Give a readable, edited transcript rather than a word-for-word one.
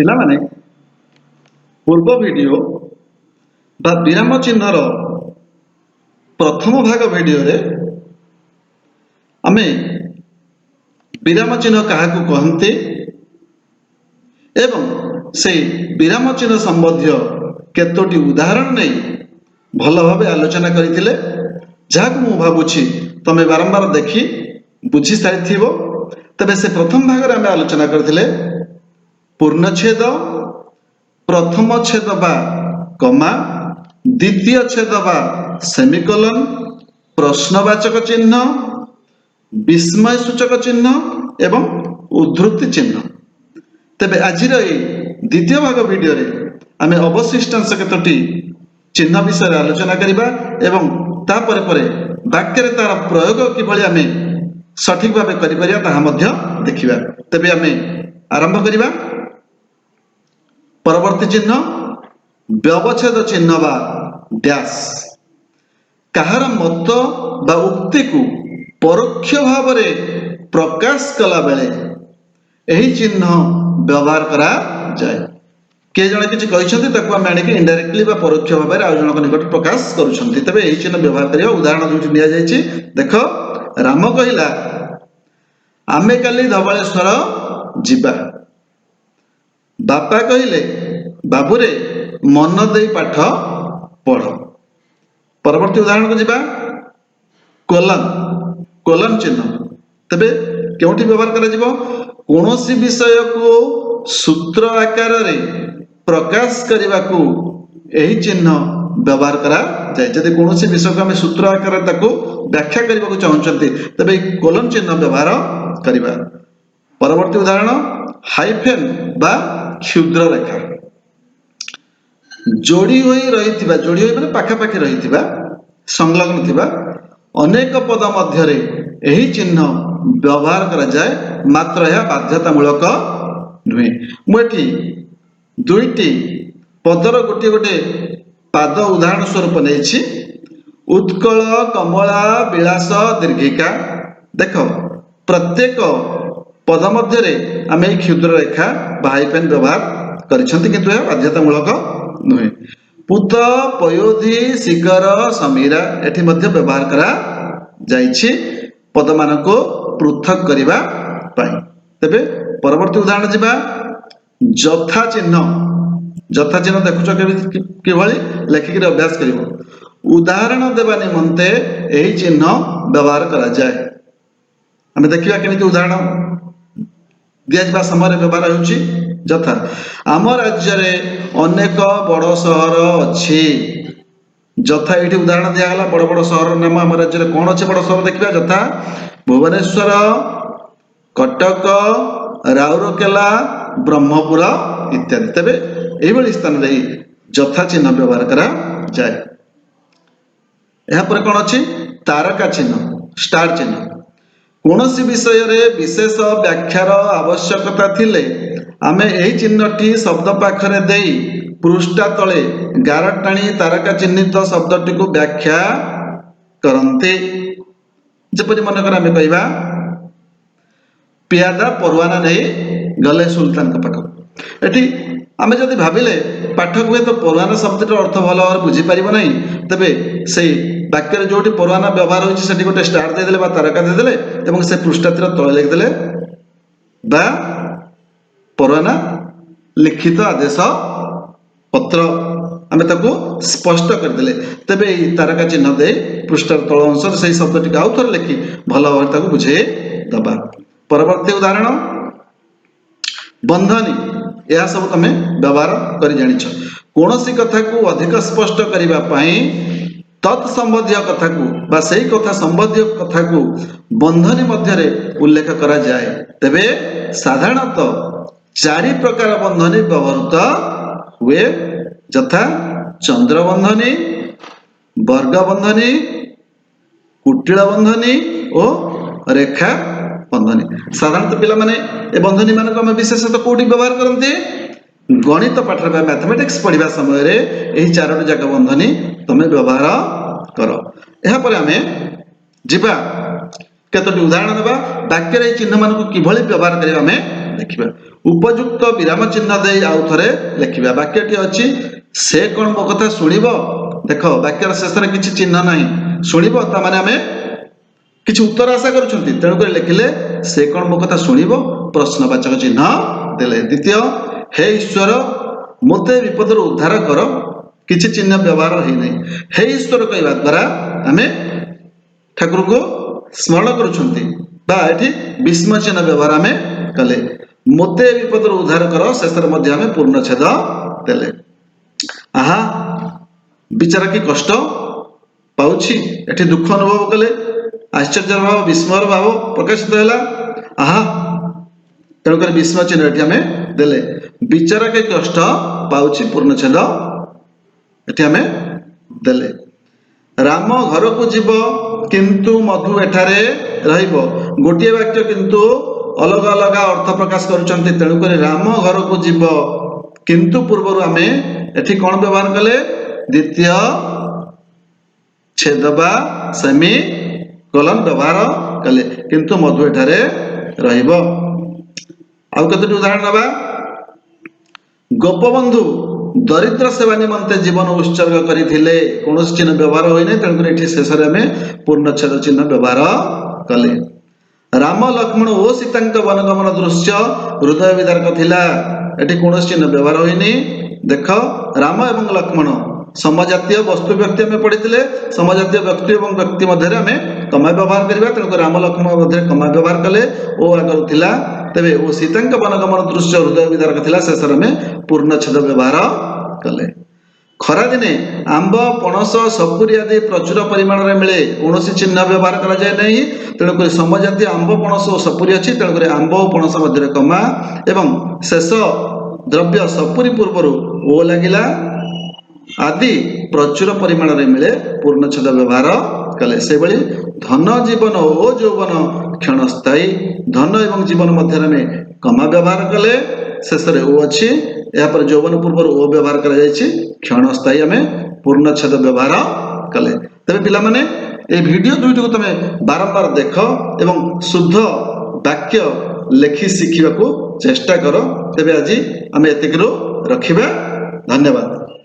ପିଲାମାନେ ପୂର୍ବ ଭିଡ଼ିଓ ବା ବିରାମ ଚିହ୍ନର ପ୍ରଥମ ଭାଗ ଭିଡ଼ିଓରେ ଆମେ ବିରାମ ଚିହ୍ନ କାହାକୁ କହନ୍ତି ଏବଂ ସେହି ବିରାମ ଚିହ୍ନ ସମ୍ବନ୍ଧୀୟ କେତୋଟି ଉଦାହରଣ ନେଇ ଭଲ ଭାବେ ଆଲୋଚନା କରିଥିଲେ, ଯାହାକୁ ମୁଁ ଭାବୁଛି ତମେ ବାରମ୍ବାର ଦେଖି ବୁଝି ସାରିଥିବ। ତେବେ ସେ ପ୍ରଥମ ଭାଗରେ ଆମେ ଆଲୋଚନା କରିଥିଲେ ପୂର୍ଣ୍ଣଚ୍ଛେଦ, ପ୍ରଥମ ଛେଦ ବା କମା, ଦ୍ୱିତୀୟ ଛେଦ ବା ସେମିକୋଲନ, ପ୍ରଶ୍ନବାଚକ ଚିହ୍ନ, ବିସ୍ମୟ ସୂଚକ ଚିହ୍ନ ଏବଂ ଉଦ୍ଧୃତି ଚିହ୍ନ। ତେବେ ଆଜିର ଏହି ଦ୍ୱିତୀୟ ଭାଗ ଭିଡ଼ିଓରେ ଆମେ ଅବଶିଷ୍ଟାଂଶ କେତୋଟି ଚିହ୍ନ ବିଷୟରେ ଆଲୋଚନା କରିବା ଏବଂ ତାପରେ ପରେ ବାକ୍ୟରେ ତାର ପ୍ରୟୋଗ କିଭଳି ଆମେ ସଠିକ ଭାବେ କରିପାରିବା ତାହା ମଧ୍ୟ ଦେଖିବା। ତେବେ ଆମେ ଆରମ୍ଭ କରିବା। ପରବର୍ତ୍ତୀ ଚିହ୍ନ ବ୍ୟବଚ୍ଛେଦ ଚିହ୍ନ ବା ଡ୍ୟାଶ। କାହାର ମତ ବା ଉକ୍ତିକୁ ପରୋକ୍ଷ ଭାବରେ ପ୍ରକାଶ କଲା ବେଳେ ଏହି ଚିହ୍ନ ବ୍ୟବହାର କରାଯାଏ। କିଏ ଜଣେ କିଛି କହିଛନ୍ତି ତାକୁ ଆମେ ଆଣିକି ଇନଡାଇରେକ୍ଟଲି ବା ପରୋକ୍ଷ ଭାବରେ ଆଉ ଜଣଙ୍କ ନିକଟରେ ପ୍ରକାଶ କରୁଛନ୍ତି, ତେବେ ଏହି ଚିହ୍ନ ବ୍ୟବହାର କରିବା। ଉଦାହରଣ ଯୋଉଠି ଦିଆଯାଇଛି ଦେଖ, ରାମ କହିଲା ଆମେ କାଲି ଧବଳେଶ୍ୱର ଯିବା। ବାପା କହିଲେ ବାବୁରେ ମନ ଦେଇ ପାଠ ପଢ଼। ପରବର୍ତ୍ତୀ ଉଦାହରଣକୁ ଯିବା। କୋଲନ, କୋଲନ ଚିହ୍ନ। ତେବେ କେଉଁଠି ବ୍ୟବହାର କରାଯିବ? କୌଣସି ବିଷୟକୁ ସୂତ୍ର ଆକାରରେ ପ୍ରକାଶ କରିବାକୁ ଏହି ଚିହ୍ନ ବ୍ୟବହାର କରାଯାଏ। ଯଦି କୌଣସି ବିଷୟକୁ ଆମେ ସୂତ୍ର ଆକାରରେ ତାକୁ ବ୍ୟାଖ୍ୟା କରିବାକୁ ଚାହୁଁଛନ୍ତି ତେବେ ଏହି କୋଲନ ଚିହ୍ନ ବ୍ୟବହାର କରିବା। ପରବର୍ତ୍ତୀ ଉଦାହରଣ ହାଇଫେନ ବା କ୍ଷୁଦ୍ର ରେଖା। ଯୋଡ଼ି ହୋଇ ରହିଥିବା, ଯୋଡ଼ି ହୋଇ ମାନେ ପାଖାପାଖି ରହିଥିବା, ସଂଲଗ୍ନ ଥିବା ଅନେକ ପଦ ମଧ୍ୟରେ ଏହି ଚିହ୍ନ ବ୍ୟବହାର କରାଯାଏ, ମାତ୍ର ଏହା ବାଧ୍ୟତାମୂଳକ ନୁହେଁ। ମୁଁ ଏଠି ଦୁଇଟି ପଦର ଗୋଟିଏ ଗୋଟିଏ ପାଦ ଉଦାହରଣ ସ୍ୱରୂପ ନେଇଛି। ଉତ୍କଳ କମଳା ବିଳାସ ଦୀର୍ଘିକା। ଦେଖ, ପ୍ରତ୍ୟେକ ପଦ ମଧ୍ୟରେ ଆମେ ଏହି କ୍ଷୁଦ୍ର ରେଖା ବା ହାଇଫେନ ବ୍ୟବହାର କରିଛନ୍ତି, କିନ୍ତୁ ଏହା ବାଧ୍ୟତାମୂଳକ ନୁହେଁ। ପୁତ ପୟୋଧି ଶିଗର ସମୀରା, ଏଠି ମଧ୍ୟ ବ୍ୟବହାର କରାଯାଇଛି ପଦମାନଙ୍କୁ ପୃଥକ କରିବା ପାଇଁ। ତେବେ ପରବର୍ତ୍ତୀ ଉଦାହରଣ ଯିବା। ଯଥା ଚିହ୍ନ। ଯଥା ଚିହ୍ନ ଦେଖୁଛ କିଭଳି ଲେଖିକିରି ଅଭ୍ୟାସ କରିବ। ଉଦାହରଣ ଦେବା ନିମନ୍ତେ ଏହି ଚିହ୍ନ ବ୍ୟବହାର କରାଯାଏ। ଆମେ ଦେଖିବା କେମିତି ଉଦାହରଣ ଦିଆଯିବା ସମୟରେ ବ୍ୟବହାର ହେଉଛି। ଯଥା, ଆମ ରାଜ୍ୟରେ ଅନେକ ବଡ଼ ସହର ଅଛି। ଯଥା, ଏଇଠି ଉଦାହରଣ ଦିଆଗଲା ବଡ଼ ବଡ଼ ସହରର ନାମ। ଆମ ରାଜ୍ୟରେ କଣ ଅଛି ବଡ଼ ସହର ଦେଖିବା। ଯଥା ଭୁବନେଶ୍ୱର, କଟକ, ରାଉରକେଲା, ବ୍ରହ୍ମପୁର ଇତ୍ୟାଦି। ତେବେ ଏହିଭଳି ସ୍ଥାନରେ ଯଥା ଚିହ୍ନ ବ୍ୟବହାର କରାଯାଏ। ଏହାପରେ କଣ ଅଛି? ତାରକା ଚିହ୍ନ, ଷ୍ଟାର ଚିହ୍ନ। କୌଣସି ବିଷୟରେ ବିଶେଷ ବ୍ୟାଖ୍ୟାର ଆବଶ୍ୟକତା ଥିଲେ ଆମେ ଏହି ଚିହ୍ନଟି ଶବ୍ଦ ପାଖରେ ଦେଇ ପୃଷ୍ଠା ତଳେ ଗାର ଟାଣି ତାରକା ଚିହ୍ନିତ ଶବ୍ଦଟିକୁ ବ୍ୟାଖ୍ୟା କରନ୍ତି। ଯେପରି ମନେକର ଆମେ କହିବା ପିଆଦା ପରୱାନା ନେଇ ଗଲେ ସୁଲତାନଙ୍କ ପାଖକୁ। ଏଠି ଆମେ ଯଦି ଭାବିଲେ ପାଠକ ହୁଏତ ପରୱାନା ଶବ୍ଦଟିର ଅର୍ଥ ଭଲ ଭାବରେ ବୁଝିପାରିବ ନାହିଁ, ତେବେ ସେଇ ବାକ୍ୟରେ ଯୋଉଠି ପରୱାନା ବ୍ୟବହାର ହୋଇଛି ସେଠି ଗୋଟେ ଷ୍ଟାର ଦେଇଦେଲେ ବା ତାରକା ଦେଇଦେଲେ ଏବଂ ସେ ପୃଷ୍ଠାଟିର ତଳେ ଲେଖିଦେଲେ ବା ପରୱାନା ଲିଖିତ ଆଦେଶ ପତ୍ର, ଆମେ ତାକୁ ସ୍ପଷ୍ଟ କରିଦେଲେ, ତେବେ ଏହି ତାରକା ଚିହ୍ନ ଦେଇ ପୃଷ୍ଠାର ତଳ ଅଂଶରେ ସେହି ଶବ୍ଦଟିକୁ ଆଉ ଥରେ ଲେଖି ଭଲ ଭାବରେ ତାକୁ ବୁଝେଇ ଦେବା। ପରବର୍ତ୍ତୀ ଉଦାହରଣ ବନ୍ଧନୀ। ଏହା ସବୁ ତମେ ବ୍ୟବହାର କରି ଜାଣିଛ। କୌଣସି କଥାକୁ ଅଧିକ ସ୍ପଷ୍ଟ କରିବା ପାଇଁ ତତ୍ ସମ୍ବନ୍ଧୀୟ କଥାକୁ ବା ସେହି କଥା ସମ୍ବନ୍ଧୀୟ କଥାକୁ ବନ୍ଧନୀ ମଧ୍ୟରେ ଉଲ୍ଲେଖ କରାଯାଏ। ତେବେ ସାଧାରଣତଃ 4 ପ୍ରକାର ବନ୍ଧନୀ ବ୍ୟବହୃତ ହୁଏ। ଯଥା ଚନ୍ଦ୍ର ବନ୍ଧନୀ, ବର୍ଗ ବନ୍ଧନୀ, କୁଟିଳ ବନ୍ଧନୀ ଓ ରେଖା ବନ୍ଧନୀ। ସାଧାରଣତଃ ପିଲାମାନେ ଏ ବନ୍ଧନୀ ମାନଙ୍କୁ ଆମେ ବିଶେଷତଃ କୋଉଠି ବ୍ୟବହାର କରନ୍ତି? ଗଣିତ ପାଠରେ ବା ମ୍ୟାଥମେଟିକ୍ସ ପଢିବା ସମୟରେ ଏହି 4ଟି ଯାକ ବନ୍ଧନୀ ତମେ ବ୍ୟବହାର କର। ଏହାପରେ ଆମେ ଯିବା କେତୋଟି ଉଦାହରଣ ଦେବା। ବାକ୍ୟରେ ଏହି ଚିହ୍ନ ମାନଙ୍କୁ କିଭଳି ବ୍ୟବହାର କରିବା ଆମେ ଦେଖିବା। उपयुक्त विराम चिन्ह दे आउ थरे लिखिबा। वाक्यटी अछि से कोन मो कथा सुनिबो। देख वाक्यर शेष रे किछि चिन्ह नाही, सुनिबो ता माने हमें किछि उत्तर आशा करूछंती, तेणु कर लिखिले से कोन मो कथा सुनिबो प्रश्नवाचक चिन्ह देले। द्वितीय हे ईश्वर मोते विपदर उद्धार कर, किछि चिन्ह व्यवहार होई नै। हे ईश्वर कहवा द्वारा हमें ठाकुर को स्मरण करूछंती बा एठी विस्मय चिन्ह व्यवहार हमें कले। मोते विपदर उद्धार कर शेषर मध्य हमें पूर्णच्छेद देले। आहा विचार की कष्ट पाउछि, एठी दुख अनुभव कले, आश्चर्य भाव विस्मय भाव प्रकाशित हैला। आहा तेणुक विस्मय चिन्ह एठी हमें देले। विचार के कष्ट पाउछि पूर्णच्छेद एठी हमें देले। राम घर को जीव किंतु मधु एठारे रहिबो। गोटे वाक्य किंतु अलग अलग अर्थ प्रकाश करूछंती, तेणुक राम घर को जीव किंतु पूर्व आमे एठी कोन व्यवहार कले द्वितीय छेदबा सेमी कोलन व्यवहार कले, किंतु मधु एठारे रहिबो। आउ कतोटी उदाहरण नबा। गोपबंधु दरिद्र सेवा निमंते जीवन उत्सर्ग करिथिले, कोनोसी चिन्ह व्यवहार होई नै, तेणुकर एठी शेष रे हमें पूर्णच्छेद चिन्ह व्यवहार कले। राम लक्ष्मण ओ सीतांक वनगमन दृश्य हृदय विदारक थिला, एठी कोनोसी चिन्ह व्यवहार होई नै। देख राम एवं लक्ष्मण समजातीय वस्तु व्यक्ति हमें पढ़िथिले, समजातीय व्यक्ति एवं व्यक्ति मध्य हमें कमा व्यवहार करबा, तेणुकर राम लक्ष्मण मध्य कमा व्यवहार कले। ओ आगर थिला, तेबे ओ सीतांक वनगमन दृश्य हृदय विदारक थिला, शेष रे हमें पूर्णच्छेद व्यवहार कले। खरा दिने आंब पणस सपुरी आदि प्रचुर परिमाण रे मिले, कोनोसी चिन्ह व्यवहार करा जाय नै, तेणुकर समजातीय आंब पणस और सपुरी अछि, तेणुकर आंब और पणस मध्य कमा एवं शेष द्रव्य सपुरी पूर्वर ओ लागिला आदि प्रचुर परिमाण रे मिले, पूर्णच्छेद व्यवहार कले। से बळी धन जीवन ओ यौवन क्षणस्थायी, धन एवं जीवन मध्य में कमा व्यवहार कले, शेष रे ओ अछि, या पर यौवन पूर्वर ओ व्यवहार करा जायछि, क्षणस्थायी हमें पूर्णच्छेद व्यवहार कले। तबे पिला माने ए वीडियो दुइटी को तमे बारंबार देख एवं शुद्ध वाक्य लेखि शिखिबा को चेष्टा करो। तबे आज आमे एतिकरो रखिबा। धन्यवाद।